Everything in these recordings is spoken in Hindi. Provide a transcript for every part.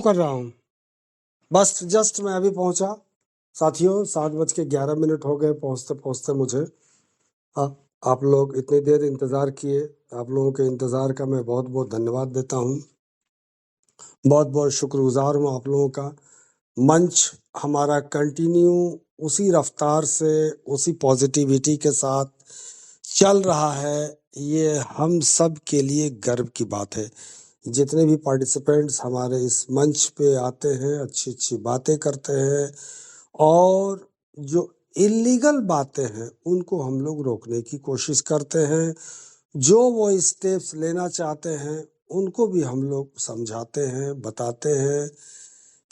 कर रहा हूँ। बस जस्ट मैं अभी पहुंचा। साथियों 7:11 हो गए पहुंचते पहुंचते मुझे। आ, आप लोग इतनी देर इंतज़ार किए। आप लोगों के इंतज़ार का मैं बहुत बहुत धन्यवाद देता हूँ। बहुत बहुत शुक्रगुजार हूँ आप लोगों का। मंच हमारा कंटिन्यू उसी रफ्तार से उसी पॉजिटिविटी के साथ चल रहा है। ये हम सब के लिए गर्व की बात है। जितने भी पार्टिसिपेंट्स हमारे इस मंच पे आते हैं, अच्छी अच्छी बातें करते हैं, और जो इलीगल बातें हैं उनको हम लोग रोकने की कोशिश करते हैं। जो वो स्टेप्स लेना चाहते हैं उनको भी हम लोग समझाते हैं, बताते हैं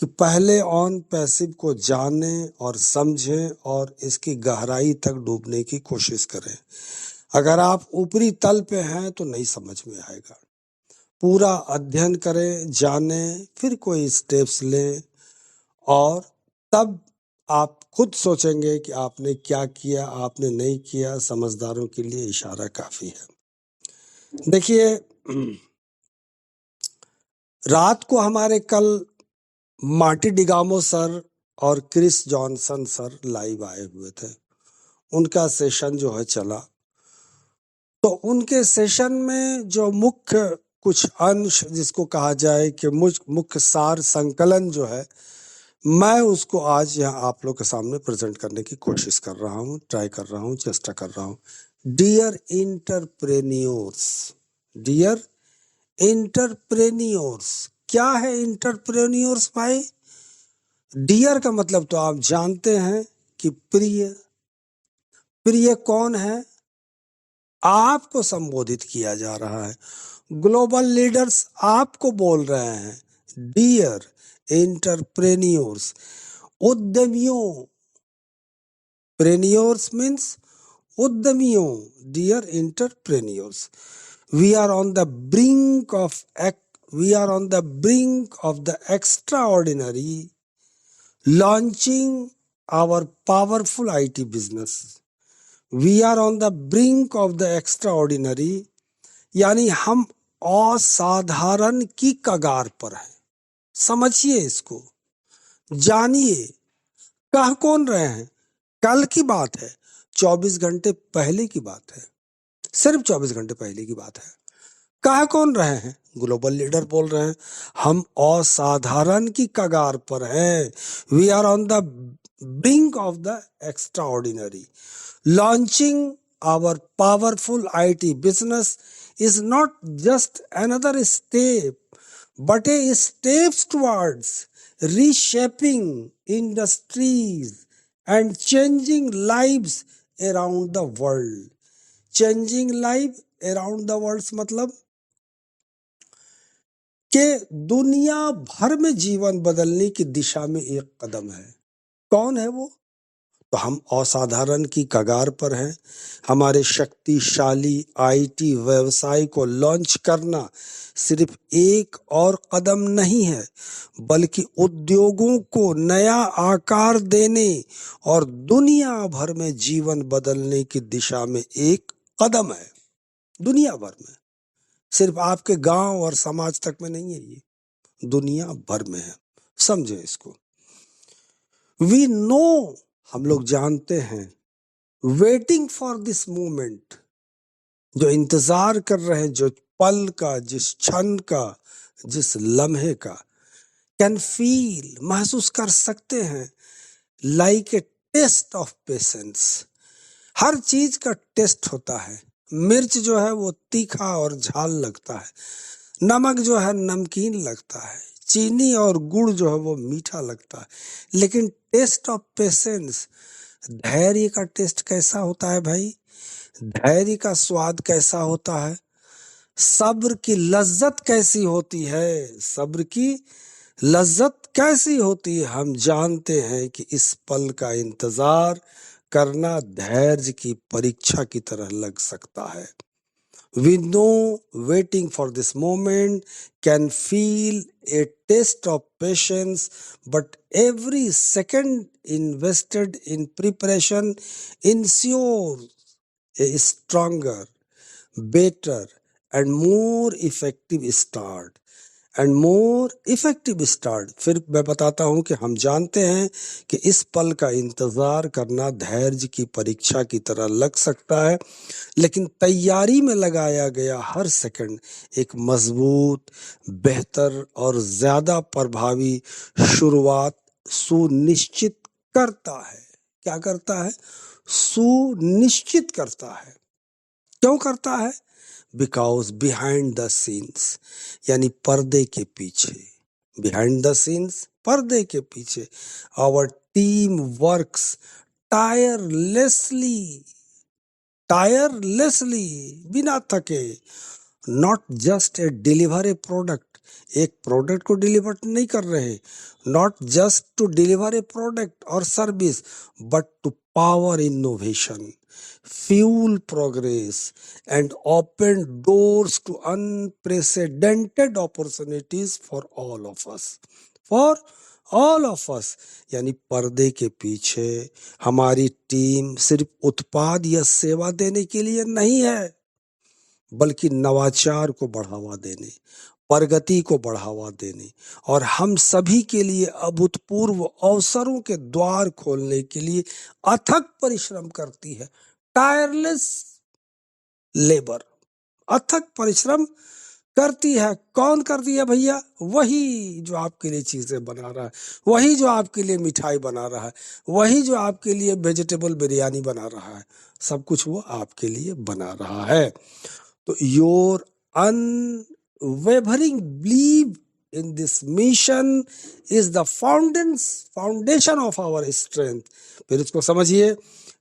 कि पहले ऑन पैसिव को जानें और समझें और इसकी गहराई तक डूबने की कोशिश करें। अगर आप ऊपरी तल पे हैं तो नहीं समझ में आएगा। पूरा अध्ययन करें, जानें, फिर कोई स्टेप्स लें, और तब आप खुद सोचेंगे कि आपने क्या किया, आपने नहीं किया। समझदारों के लिए इशारा काफी है। देखिए, रात को हमारे कल मार्टी डिगामो सर और क्रिस जॉनसन सर लाइव आए हुए थे। उनका सेशन जो है चला, तो उनके सेशन में जो मुख्य कुछ अंश जिसको कहा जाए कि मुख्य सार संकलन जो है, मैं उसको आज यहाँ आप लोग के सामने प्रेजेंट करने की कोशिश कर रहा हूँ, ट्राई कर रहा हूँ, चेष्टा कर रहा हूँ। डियर इंटरप्रेन्योर्स, डियर इंटरप्रेन्योर्स, क्या है इंटरप्रेन्योर्स भाई? डियर का मतलब तो आप जानते हैं कि प्रिय। प्रिय कौन है? आपको संबोधित किया जा रहा है। ग्लोबल लीडर्स आपको बोल रहे हैं, डियर एंटरप्रेन्योर्स, उद्यमियों। प्रेन्योर्स मीन्स उद्यमियों, dear entrepreneurs. We are on the brink of the extraordinary launching our powerful IT business. We are on the brink of the extraordinary, यानी हम असाधारण की कगार पर हैं। समझिए इसको, जानिए। कह कौन रहे हैं? कल की बात है, 24 घंटे पहले की बात है, सिर्फ 24 घंटे पहले की बात है। कह कौन रहे हैं? ग्लोबल लीडर बोल रहे हैं, हम असाधारण की कगार पर हैं। We are on the brink of the extraordinary launching our powerful IT business is not just another step, but a step towards reshaping industries and changing lives around the world. Changing life around the world मतलब कि दुनिया भर में जीवन बदलने की दिशा में एक कदम है। कौन है वो? तो हम असाधारण की कगार पर हैं। हमारे शक्तिशाली IT व्यवसाय को लॉन्च करना सिर्फ एक और कदम नहीं है, बल्कि उद्योगों को नया आकार देने और दुनिया भर में जीवन बदलने की दिशा में एक कदम है। दुनिया भर में, सिर्फ आपके गांव और समाज तक में नहीं है, ये दुनिया भर में है। समझे इसको। वी नो, हम लोग जानते हैं, वेटिंग फॉर दिस मोमेंट, जो इंतजार कर रहे हैं, जो पल का, जिस क्षण का, जिस लम्हे का, कैन फील, महसूस कर सकते हैं, like a test of patience. हर चीज का टेस्ट होता है। मिर्च जो है वो तीखा और झाल लगता है, नमक जो है नमकीन लगता है, चीनी और गुड़ जो है वो मीठा लगता है, लेकिन टेस्ट ऑफ पेशेंस, धैर्य का टेस्ट कैसा होता है भाई? धैर्य का स्वाद कैसा होता है? सब्र की लज्जत कैसी होती है? सब्र की लज्जत कैसी होती है? हम जानते हैं कि इस पल का इंतजार करना धैर्य की परीक्षा की तरह लग सकता है। We know waiting for this moment can feel a test of patience, but every second invested in preparation ensures a stronger, better, and more effective start. And more effective start. फिर मैं बताता हूं कि हम जानते हैं कि इस पल का इंतजार करना धैर्य की परीक्षा की तरह लग सकता है, लेकिन तैयारी में लगाया गया हर सेकंड एक मजबूत, बेहतर और ज्यादा प्रभावी शुरुआत सुनिश्चित करता है। क्या करता है? सुनिश्चित करता है। क्यों करता है? बिकॉज बिहाइंड द सीन्स, यानी पर्दे के पीछे, बिहाइंड द सीन्स पर्दे के पीछे, our team works tirelessly, tirelessly, बिना थके, not just a deliver a product, एक प्रोडक्ट को डिलीवर नहीं कर रहे, not just to deliver a product और service, but to power innovation, fuel progress and open doors to unprecedented opportunities for all of us, for all of us। यानी पर्दे के पीछे हमारी टीम सिर्फ उत्पाद या सेवा देने के लिए नहीं है, बल्कि नवाचार को बढ़ावा देने, प्रगति को बढ़ावा देने और हम सभी के लिए अभूतपूर्व अवसरों के द्वार खोलने के लिए अथक परिश्रम करती है। टायरलेस लेबर, अथक परिश्रम करती है। कौन करती है भैया? वही जो आपके लिए चीजें बना रहा है, वही जो आपके लिए मिठाई बना रहा है, वही जो आपके लिए वेजिटेबल बिरयानी बना रहा है, सब कुछ वो आपके लिए बना रहा है। तो your unwavering belief in this mission is the foundation of our strength। फिर इसको समझिए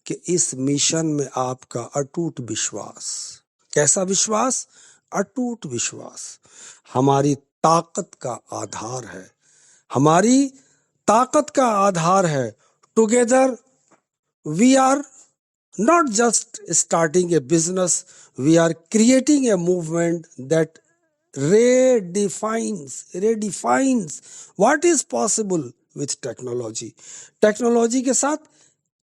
कि इस मिशन में आपका अटूट विश्वास, कैसा विश्वास? अटूट विश्वास हमारी ताकत का आधार है, हमारी ताकत का आधार है। Together we are not just starting a business, we are creating a movement that redefines what is possible with technology। Technology के साथ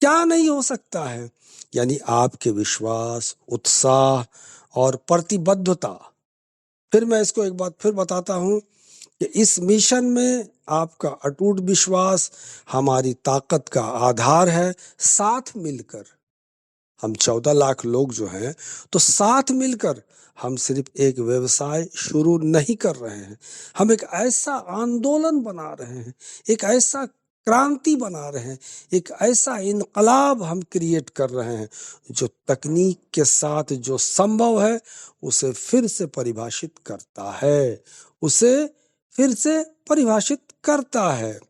क्या नहीं हो सकता है, यानी आपके विश्वास, उत्साह और प्रतिबद्धता। फिर मैं इसको एक बात फिर बताता हूं कि इस मिशन में आपका अटूट विश्वास हमारी ताकत का आधार है। साथ मिलकर हम 14 लाख लोग जो हैं, तो साथ मिलकर हम सिर्फ एक व्यवसाय शुरू नहीं कर रहे हैं, हम एक ऐसा आंदोलन बना रहे हैं, एक ऐसा क्रांति बना रहे हैं, एक ऐसा इनकलाब हम क्रिएट कर रहे हैं जो तकनीक के साथ जो संभव है उसे फिर से परिभाषित करता है, उसे फिर से परिभाषित करता है।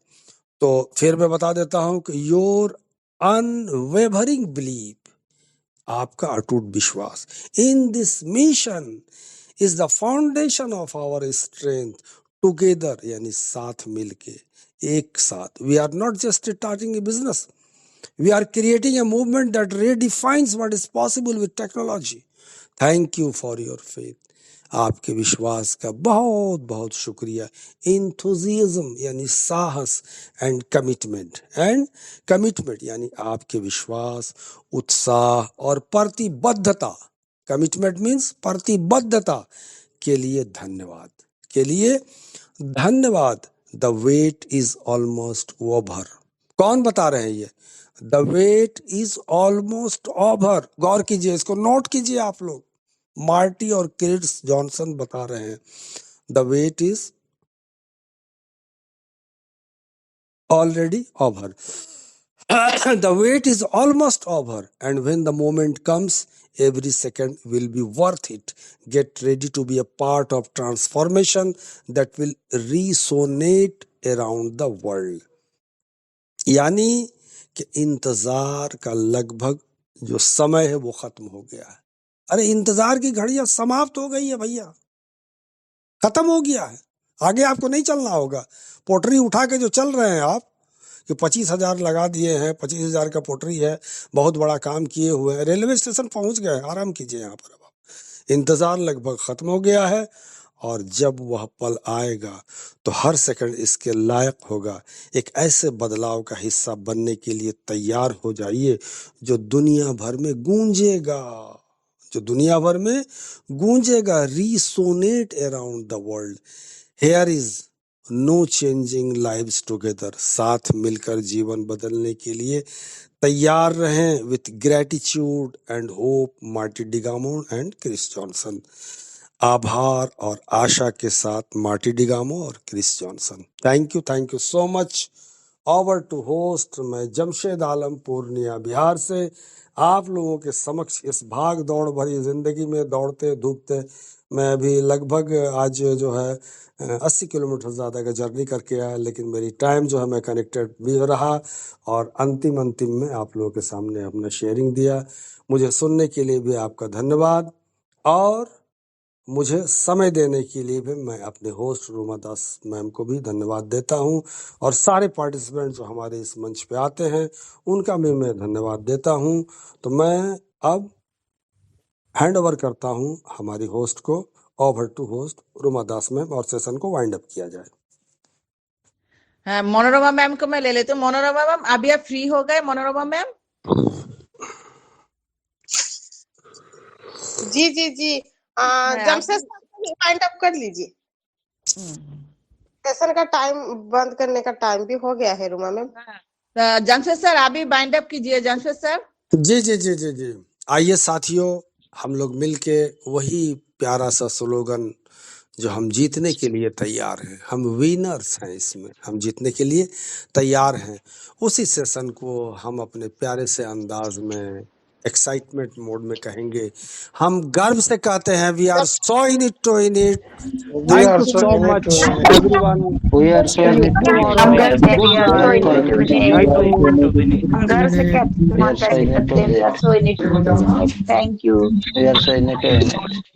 तो फिर मैं बता देता हूं कि योर अनवेवरिंग बिलीफ, आपका अटूट विश्वास, in this mission is the foundation of our strength. Together यानी साथ मिलके, एक साथ। We are not just starting a business, we are creating a movement that redefines what is possible with technology। Thank you for your faith. आपके विश्वास का बहुत बहुत शुक्रिया। इंथुजियाज्म यानी साहस, एंड कमिटमेंट यानी आपके विश्वास, उत्साह और प्रतिबद्धता। कमिटमेंट मीन्स प्रतिबद्धता के लिए धन्यवाद, के लिए धन्यवाद। The wait is almost over. कौन बता रहे हैं ये? The wait is almost over. गौर कीजिए, इसको नोट कीजिए आप लोग। मार्टी और क्रिस जॉनसन बता रहे हैं the wait is already over. The wait is almost over, and when the moment comes, every second will be worth it। Get ready to be a part of transformation that will resonate around the world। यानी कि इंतजार का लगभग जो समय है वो खत्म हो गया है। अरे इंतजार की घड़ियां समाप्त हो गई है भैया, खत्म हो गया है। आगे आपको नहीं चलना होगा। पोटरी उठा के जो चल रहे हैं आप, कि 25,000 लगा दिए हैं, 25,000 का पोटरी है, बहुत बड़ा काम किए हुए हैं, रेलवे स्टेशन पहुंच गए, आराम कीजिए यहाँ पर। अब इंतजार लगभग खत्म हो गया है, और जब वह पल आएगा तो हर सेकंड इसके लायक होगा। एक ऐसे बदलाव का हिस्सा बनने के लिए तैयार हो जाइए जो दुनिया भर में गूंजेगा, जो दुनिया भर में गूंजेगा। Resonate around the world. Here is no changing lives together. साथ मिलकर जीवन बदलने के लिए तैयार रहें। With gratitude and hope, Marty Digamo and Chris Johnson. आभार और आशा के साथ मार्टी डिगामो और Chris Johnson. Thank you so much. Over to host. मैं जमशेद आलम पूर्णिया बिहार से आप लोगों के समक्ष इस भाग दौड़ भरी जिंदगी में दौड़ते धूपते मैं अभी लगभग आज जो है 80 किलोमीटर ज़्यादा का जर्नी करके आया, लेकिन मेरी टाइम जो है मैं कनेक्टेड भी रहा और अंतिम में आप लोगों के सामने अपना शेयरिंग दिया। मुझे सुनने के लिए भी आपका धन्यवाद और मुझे समय देने के लिए भी मैं अपने होस्ट रूमा दास मैम को भी धन्यवाद देता हूं और सारे पार्टिसिपेंट जो हमारे इस मंच पे आते हैं उनका भी मैं धन्यवाद देता हूं। तो मैं अब हैंड ओवर करता हूं हमारी होस्ट को। Over to host Ruma Das ma'am और सेशन को वाइंड अप किया जाए। हाँ, मनोरमा मैम को मैं ले लेती हूँ। मनोरमा मैम अभी आप फ्री हो गए? मनोरमा मैम जी जी जी जमशेद वाइंड अप कर लीजिए। सेशन का टाइम बंद करने का टाइम भी हो गया है रूमा मैम। जमशेद सर अभी वाइंड अप कीजिए। जमशेद सर जी जी जी जी जी आइए साथियों, हम लोग मिलके वही प्यारा सा स्लोगन जो हम जीतने के लिए तैयार हैं, हम विनर्स हैं, इसमें हम जीतने के लिए तैयार हैं, उसी सेशन को हम अपने प्यारे से अंदाज में एक्साइटमेंट मोड में कहेंगे। हम गर्व से कहते हैं we are so in it to in it. Thank you so much everyone. We are so in it to win it. हम घर से Good we are so in it to win it. हम घर से क्या We are so in it to win it. so in it to win it. Thank you. We are so in it to win it.